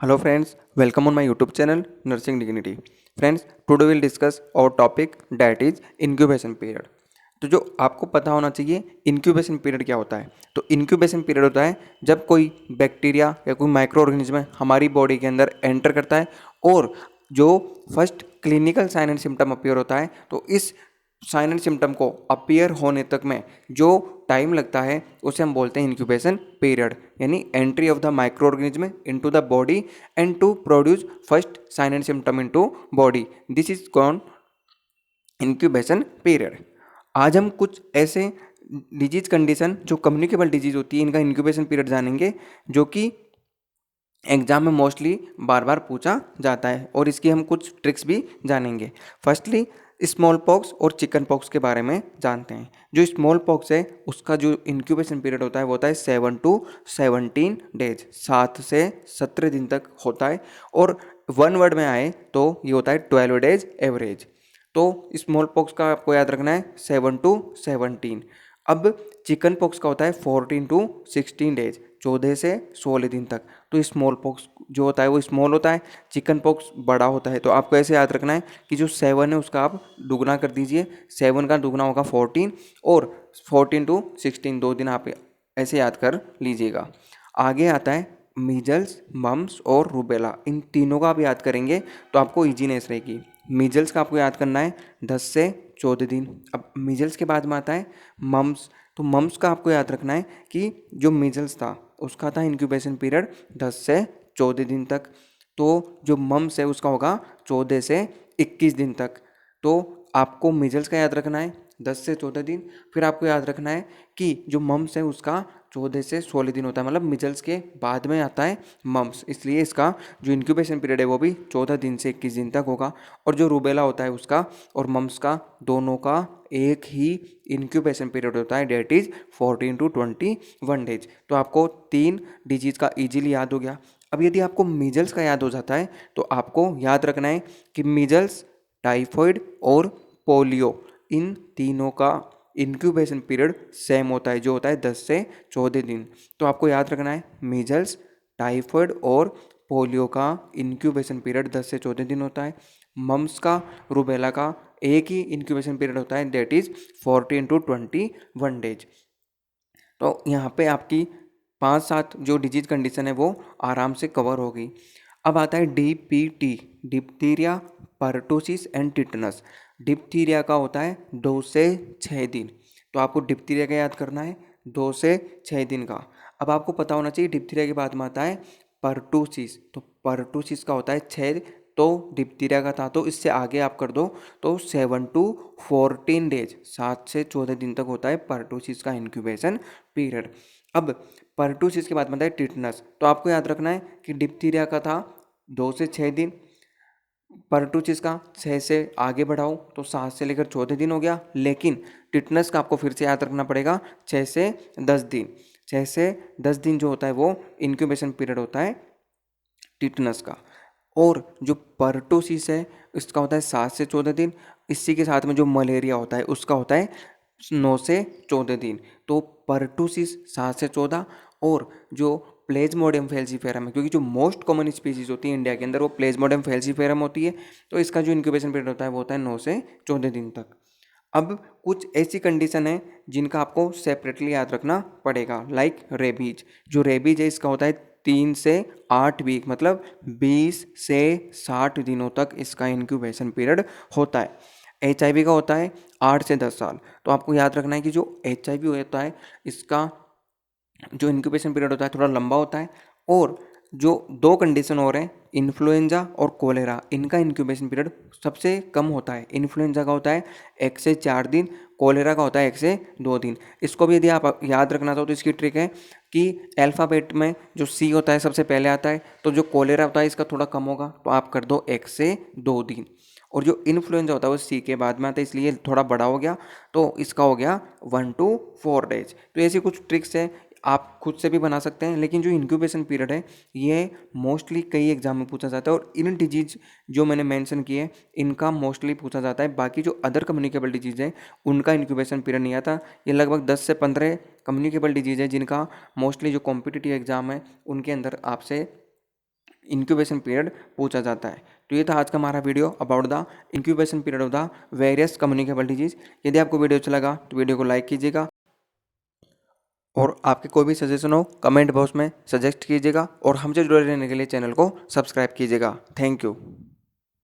Hello friends, welcome on my YouTube channel Nursing Dignity. Friends, today we'll discuss our topic that is incubation period. तो जो आपको पता होना चाहिए incubation period क्या होता है। तो इंक्यूबेशन पीरियड होता है जब कोई बैक्टीरिया या कोई माइक्रो ऑर्गेनिज्म हमारी बॉडी के अंदर एंटर करता है और जो first clinical sign and symptom appear होता है, तो इस साइन एंड सिम्टम को अपीयर होने तक में जो टाइम लगता है उसे हम बोलते हैं इंक्यूबेशन पीरियड, यानी entry of the microorganism into the body and to produce first sign and symptom into body. This is called incubation period. आज हम कुछ ऐसे डिजीज कंडीशन जो कम्युनिकेबल डिजीज होती है इनका इंक्यूबेशन पीरियड जानेंगे, जो कि एग्जाम में मोस्टली बार बार पूछा जाता है और इसकी हम कुछ ट्रिक्स भी जानेंगे। फर्स्टली स्मॉल पॉक्स और चिकन पॉक्स के बारे में जानते हैं। जो स्मॉल पॉक्स है उसका जो इंक्यूबेशन पीरियड होता है वो होता है 7 to 17 डेज, 7 से 17 दिन तक होता है। और वन वर्ड में आए तो ये होता है 12 डेज एवरेज। तो स्मॉल पॉक्स का आपको याद रखना है 7 to 17। अब चिकन पॉक्स का होता है 14 to 16 डेज, 14 से 16 दिन तक। तो स्मॉल पॉक्स जो होता है वो स्मॉल होता है, चिकन पॉक्स बड़ा होता है। तो आपको ऐसे याद रखना है कि जो 7 है उसका आप दुगना कर दीजिए, 7 का दुगना होगा 14 और 14 to 16 2 दिन आप ऐसे याद कर लीजिएगा। आगे आता है मीजल्स, मम्स और रूबेला। इन तीनों का आप याद करेंगे तो आपको ईजीनेस रहेगी। मीजल्स का आपको याद करना है 10 से 14 दिन। अब मीजल्स के बाद में आता है मम्स। तो मम्स का आपको याद रखना है कि जो मीजल्स था उसका था इंक्यूबेशन पीरियड 10 से 14 दिन तक। तो जो मम्स है उसका होगा 14 से 21 दिन तक। तो आपको मीजल्स का याद रखना है 10 से 14 दिन। फिर आपको याद रखना है कि जो मम्स है उसका 14 से 16 दिन होता है, मतलब मिजल्स के बाद में आता है मम्स, इसलिए इसका जो इंक्यूबेशन पीरियड है वो भी 14 दिन से 21 दिन तक होगा। और जो रूबेला होता है उसका और मम्स का दोनों का एक ही इंक्यूबेशन पीरियड होता है, डेट इज 14 to 21 डेज। तो आपको 3 डिजीज का इजीली याद हो गया। अब यदि आपको मीजल्स का याद हो जाता है तो आपको याद रखना है कि मीजल्स, टाइफॉइड और पोलियो, इन तीनों का इंक्यूबेशन पीरियड सेम होता है, जो होता है 10 से 14 दिन। तो आपको याद रखना है मीजल्स, टाइफॉइड और पोलियो का इंक्यूबेशन पीरियड 10 से 14 दिन होता है। मम्स का, रूबेला का एक ही इंक्यूबेशन पीरियड होता है, दैट इज 14 to 21 डेज। तो यहाँ पे आपकी 5-7 जो डिजीज कंडीशन है वो आराम से कवर होगी। अब आता है DPT, diphtheria, pertussis and tetanus. Diphtheria का होता है 2 से 6 दिन। तो आपको डिप्थीरिया का याद करना है 2 से 6 दिन का। अब आपको पता होना चाहिए डिप्थीरिया के बाद में आता है परटूसिस। तो परटूसिस का होता है 6, तो डिप्थीरिया का था तो इससे आगे आप कर दो तो 7 to 14 डेज, 7 से 14 दिन तक होता है परटूसिस का इंक्यूबेशन पीरियड। अब परटूसिस के बाद बनता है टिटनस। तो आपको याद रखना है कि डिप्थीरिया का था 2 से 6 दिन, परटूसिस का 6 से आगे बढ़ाओ तो 7 से लेकर 14 दिन हो गया। लेकिन टिटनस का आपको फिर से याद रखना पड़ेगा 6 से 10 दिन। 6 से 10 दिन जो होता है वो इंक्यूबेशन पीरियड होता है टिटनस का। और जो परटूसिस है इसका होता है 7 से 14 दिन। इसी के साथ में जो मलेरिया होता है उसका होता है 9 से 14 दिन। तो परटूसिस 7 से 14 और जो प्लेज्मोडियम फेल्सीफेरम है, क्योंकि जो मोस्ट कॉमन स्पीसीज होती है इंडिया के अंदर वो प्लेज्मोडियम फेल्सीफेरम होती है, तो इसका जो इंक्यूबेशन पीरियड होता है वो होता है 9 से 14 दिन तक। अब कुछ ऐसी कंडीशन है जिनका आपको सेपरेटली याद रखना पड़ेगा, लाइक रेबीज। जो रेबीज है इसका होता है 3 से 8 वीक, मतलब 20 से 60 दिनों तक इसका इंक्यूबेशन पीरियड होता है। HIV का होता है 8 से 10 साल। तो आपको याद रखना है कि जो HIV होता है इसका जो इंक्यूबेशन पीरियड होता है थोड़ा लंबा होता है। और जो 2 कंडीशन और हैं, इन्फ्लुएंजा और कोलेरा, इनका इंक्यूबेशन पीरियड सबसे कम होता है। इन्फ्लुएंजा का होता है 1 से 4 दिन, कोलेरा का होता है 1 से 2 दिन। इसको भी यदि आप याद रखना चाहो तो इसकी ट्रिक है कि अल्फ़ाबेट में जो C होता है सबसे पहले आता है, तो जो कोलेरा होता है इसका थोड़ा कम होगा, तो आप कर दो 1 से 2 दिन। और जो इन्फ्लुएंजा होता है वो C के बाद में आता है, इसलिए थोड़ा बड़ा हो गया, तो इसका हो गया 1 to 4 डेज। तो ऐसी कुछ ट्रिक्स है, आप खुद से भी बना सकते हैं। लेकिन जो इंक्यूबेशन पीरियड है ये मोस्टली कई एग्जाम में पूछा जाता है और इन डिजीज जो मैंने मेंशन किए इनका मोस्टली पूछा जाता है। बाकी जो अदर कम्युनिकेबल डिजीज है उनका इंक्यूबेशन पीरियड नहीं आता। ये लगभग 10 से 15 कम्युनिकेबल डिजीज है जिनका मोस्टली जो कॉम्पिटिटिव एग्जाम है उनके अंदर आपसे इंक्यूबेशन पीरियड पूछा जाता है। तो ये था आज का हमारा video about the incubation period of the various communicable disease. यदि आपको वीडियो अच्छा लगा तो वीडियो को लाइक कीजिएगा और आपके कोई भी सजेशन हो कमेंट बॉक्स में सजेस्ट कीजिएगा और हमसे जुड़े रहने के लिए चैनल को सब्सक्राइब कीजिएगा। Thank you.